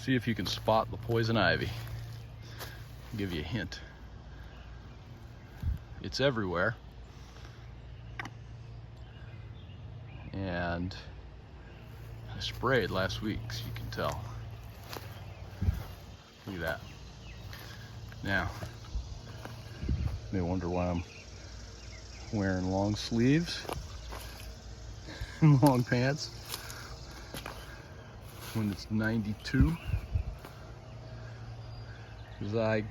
See if you can spot the poison ivy. I'll give you a hint. It's everywhere. And I sprayed last week, so you can tell. Look at that. Now, you may wonder why I'm wearing long sleeves and long pants when it's 92. Because I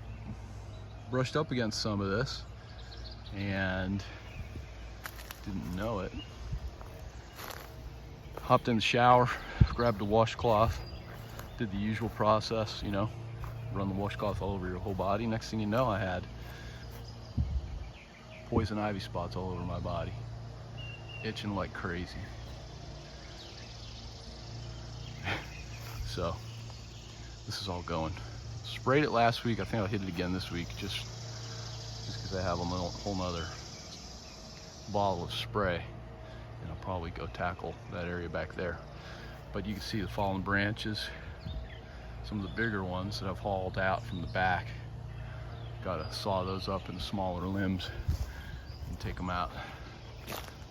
brushed up against some of this and didn't know it. Hopped in the shower, grabbed a washcloth, did the usual process, you know, run the washcloth all over your whole body. Next thing you know, I had poison ivy spots all over my body, itching like crazy. So this is all going. Sprayed it last week. I think I'll hit it again this week, just because I have a whole nother bottle of spray, and I'll probably go tackle that area back there. But you can see the fallen branches, some of the bigger ones that I've hauled out from the back. Got to saw those up into smaller limbs and take them out.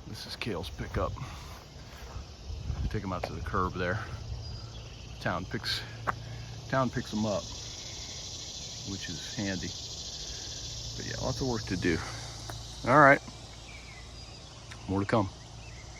This is Kale's pickup. Take them out to the curb there. Town picks them up, which is handy. But yeah, lots of work to do. All right, more to come.